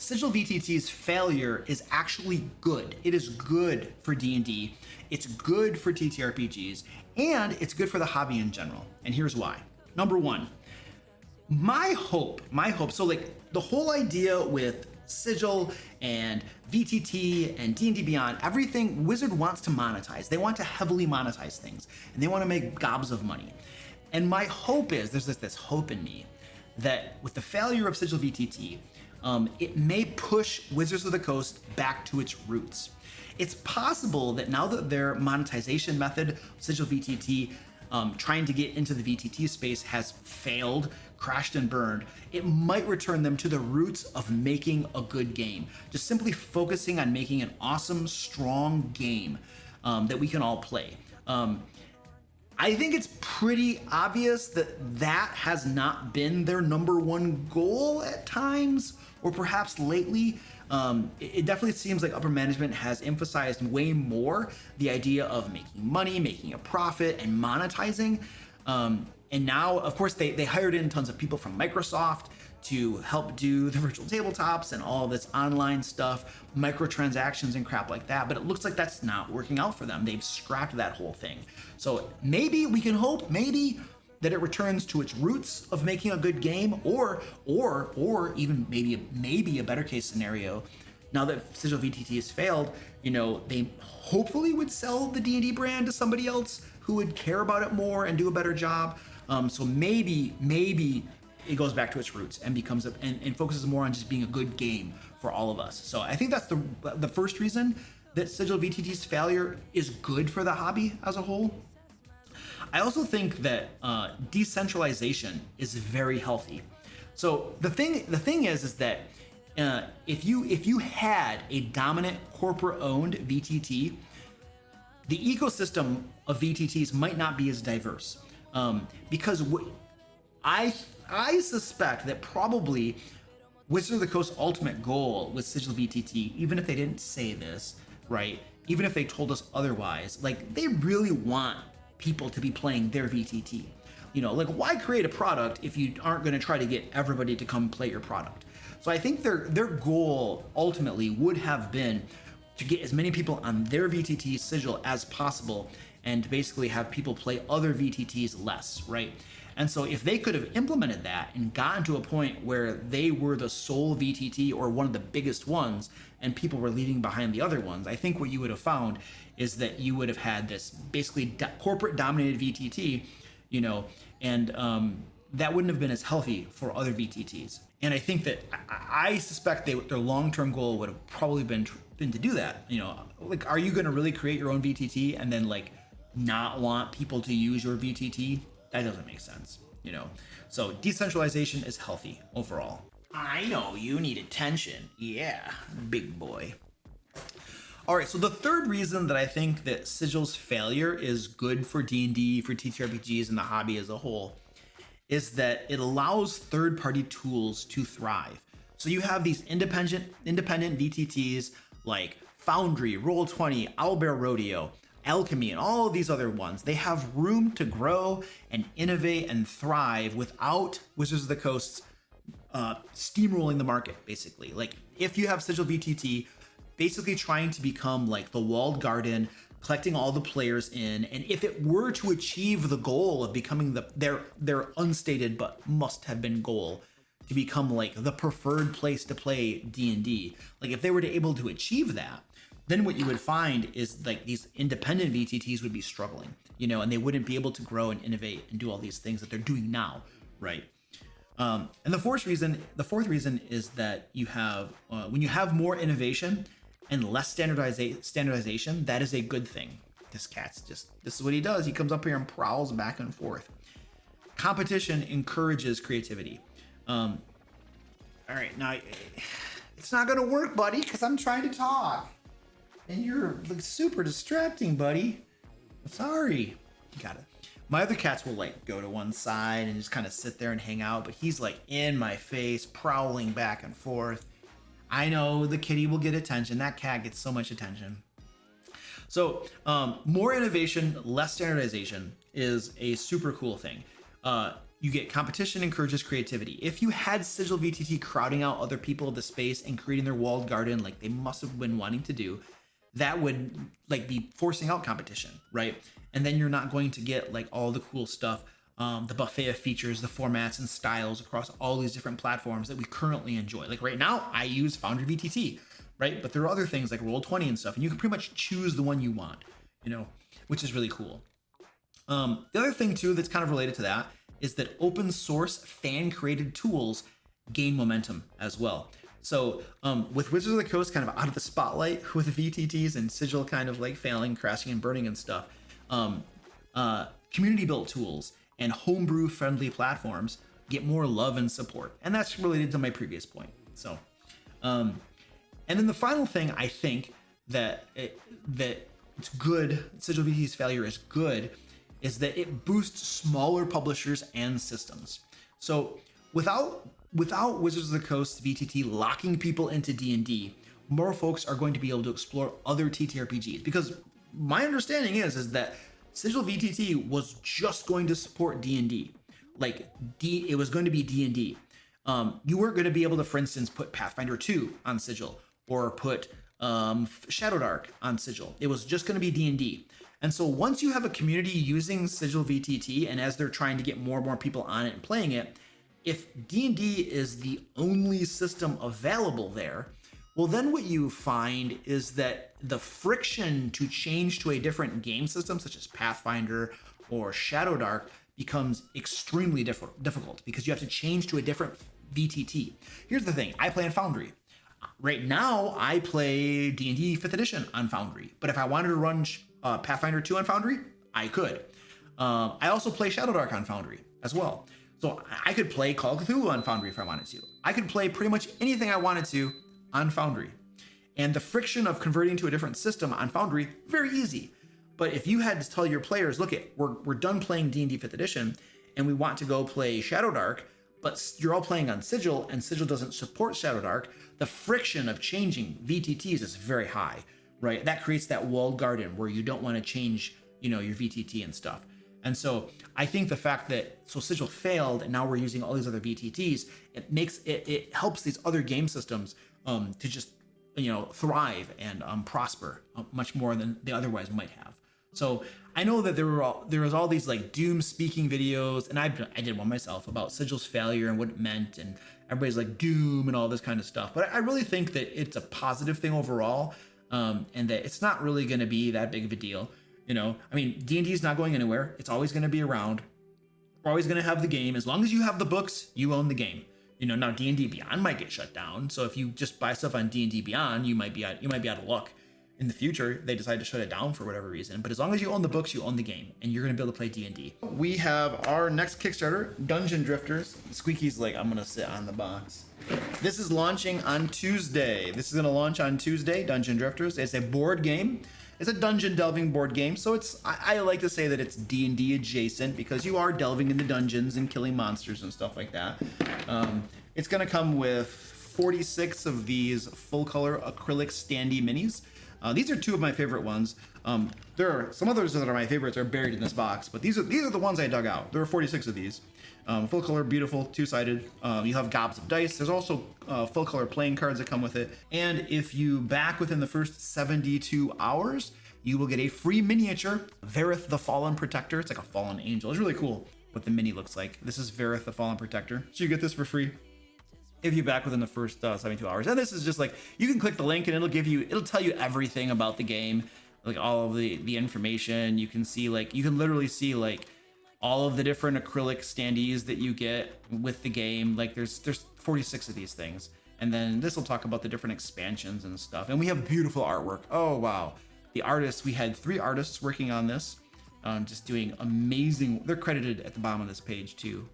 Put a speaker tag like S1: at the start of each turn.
S1: Sigil VTT's failure is actually good. It is good for D&D, it's good for TTRPGs, and it's good for the hobby in general. And here's why. Number one, my hope, so like the whole idea with Sigil and VTT and D&D Beyond, everything Wizard wants to monetize. They want to heavily monetize things, and they want to make gobs of money. And my hope is, there's this hope in me, that with the failure of Sigil VTT, it may push Wizards of the Coast back to its roots. It's possible that now that their monetization method, Sigil VTT, trying to get into the VTT space has failed, crashed and burned, it might return them to the roots of making a good game. Just simply focusing on making an awesome, strong game that we can all play. I think it's pretty obvious that that has not been their number one goal at times, or perhaps lately. It definitely seems like upper management has emphasized way more the idea of making money, making a profit, and monetizing. And now, of course, they hired in tons of people from Microsoft to help do the virtual tabletops and all this online stuff, microtransactions and crap like that. But it looks like that's not working out for them. They've scrapped that whole thing. So maybe we can hope, maybe that it returns to its roots of making a good game, or even maybe a better case scenario. Now that Sigil VTT has failed, they hopefully would sell the D&D brand to somebody else who would care about it more and do a better job. So maybe it goes back to its roots and becomes and focuses more on just being a good game for all of us. So I think that's the first reason that Sigil VTT's failure is good for the hobby as a whole. I also think that decentralization is very healthy. So the thing is that if you had a dominant corporate-owned VTT, the ecosystem of VTTs might not be as diverse, because I suspect that probably Wizards of the Coast's ultimate goal with Sigil VTT, even if they didn't say this, right? Even if they told us otherwise, like they really want people to be playing their VTT. Like why create a product if you aren't going to try to get everybody to come play your product? So I think their goal ultimately would have been to get as many people on their VTT Sigil as possible, and to basically have people play other VTTs less, right? And so if they could have implemented that and gotten to a point where they were the sole VTT or one of the biggest ones, and people were leaving behind the other ones, I think what you would have found is that you would have had this basically corporate dominated VTT, and that wouldn't have been as healthy for other VTTs. And I think that I suspect their long-term goal would have probably been to do that. Like, are you going to really create your own VTT and then like not want people to use your VTT? That doesn't make sense, So decentralization is healthy overall. I know you need attention. Yeah, big boy. All right, so the third reason that I think that Sigil's failure is good for D&D, for TTRPGs, and the hobby as a whole is that it allows third-party tools to thrive. So you have these independent VTTs like Foundry, Roll20, Owlbear Rodeo, Alchemy, and all of these other ones. They have room to grow and innovate and thrive without Wizards of the Coast's steamrolling the market, basically. Like if you have Sigil VTT basically trying to become like the walled garden, collecting all the players in, and if it were to achieve the goal of becoming their unstated but must have been goal to become like the preferred place to play D&D, like if they were to able to achieve that, then what you would find is like these independent VTTs would be struggling, and they wouldn't be able to grow and innovate and do all these things that they're doing now, right? And the fourth reason is that you have when you have more innovation and less standardization, that is a good thing. This is what he does. He comes up here and prowls back and forth. Competition encourages creativity. All right, now it's not gonna work, buddy, because I'm trying to talk. And you're like super distracting, buddy. Sorry. You got it. My other cats will like go to one side and just kind of sit there and hang out, but he's like in my face, prowling back and forth. I know the kitty will get attention. That cat gets so much attention. So more innovation, less standardization is a super cool thing. You get competition encourages creativity. If you had Sigil VTT crowding out other people of the space and creating their walled garden like they must have been wanting to do, that would like be forcing out competition, right? And then you're not going to get like all the cool stuff, the buffet of features, the formats and styles across all these different platforms that we currently enjoy. Like right now, I use Foundry VTT, right? But there are other things like Roll20 and stuff, and you can pretty much choose the one you want, you know, which is really cool. The other thing too that's kind of related to that is that open source fan created tools gain momentum as well. So with Wizards of the Coast kind of out of the spotlight with VTTs and Sigil kind of like failing, crashing and burning and stuff, community built tools and homebrew friendly platforms get more love and support. And that's related to my previous point. So, and then the final thing I think that it's good, Sigil VTT's failure is good, is that it boosts smaller publishers and systems. So without Wizards of the Coast VTT locking people into D&D, more folks are going to be able to explore other TTRPGs. Because my understanding is that Sigil VTT was just going to support D&D. Like it was going to be D&D. You weren't going to be able to, for instance, put Pathfinder 2 on Sigil or put Shadowdark on Sigil. It was just going to be D&D. And so once you have a community using Sigil VTT, and as they're trying to get more and more people on it and playing it, if D&D is the only system available there, well, then what you find is that the friction to change to a different game system, such as Pathfinder or Shadowdark, becomes extremely difficult because you have to change to a different VTT. Here's the thing, I play on Foundry. Right now, I play D&D 5th edition on Foundry, but if I wanted to run Pathfinder 2 on Foundry, I could. I also play Shadowdark on Foundry as well. So I could play Call of Cthulhu on Foundry if I wanted to. I could play pretty much anything I wanted to on Foundry. And the friction of converting to a different system on Foundry, very easy. But if you had to tell your players, look, we're done playing D&D 5th edition and we want to go play Shadowdark, but you're all playing on Sigil and Sigil doesn't support Shadowdark, the friction of changing VTTs is very high, right? That creates that walled garden where you don't want to change, you know, your VTT and stuff. And so I think the fact that Sigil failed and now we're using all these other VTTs, it helps these other game systems to just, you know, thrive and prosper much more than they otherwise might have. So I know that there was all these like doom speaking videos, and I did one myself about Sigil's failure and what it meant, and everybody's like doom and all this kind of stuff. But I really think that it's a positive thing overall, and that it's not really going to be that big of a deal. You know, I mean, D&D is not going anywhere. It's always going to be around. We're always going to have the game. As long as you have the books, you own the game. You know, now D&D Beyond might get shut down. So if you just buy stuff on D&D Beyond, you might be out of luck. In the future, they decide to shut it down for whatever reason. But as long as you own the books, you own the game, and you're going to be able to play D&D. We have our next Kickstarter, Dungeon Drifters. Squeaky's like, I'm going to sit on the box. This is launching on Tuesday. This is going to launch on Tuesday, Dungeon Drifters. It's a board game. It's a dungeon delving board game, so I like to say that it's D&D adjacent because you are delving into dungeons and killing monsters and stuff like that. It's going to come with 46 of these full color acrylic standee minis. These are two of my favorite ones. There are some others that are my favorites are buried in this box, but these are the ones I dug out. There are 46 of these. Full color, beautiful, two-sided. You have gobs of dice. There's also full color playing cards that come with it. And if you back within the first 72 hours, you will get a free miniature, Vareth the Fallen Protector. It's like a fallen angel. It's really cool what the mini looks like. This is Vareth the Fallen Protector. So you get this for free if you back within the first 72 hours. And this is just like, you can click the link and it'll tell you everything about the game, like all of the information. You can see like, you can literally see like all of the different acrylic standees that you get with the game. Like there's 46 of these things. And then this will talk about the different expansions and stuff. And we have beautiful artwork. Oh, wow. The artists, we had 3 artists working on this, just doing amazing. They're credited at the bottom of this page too.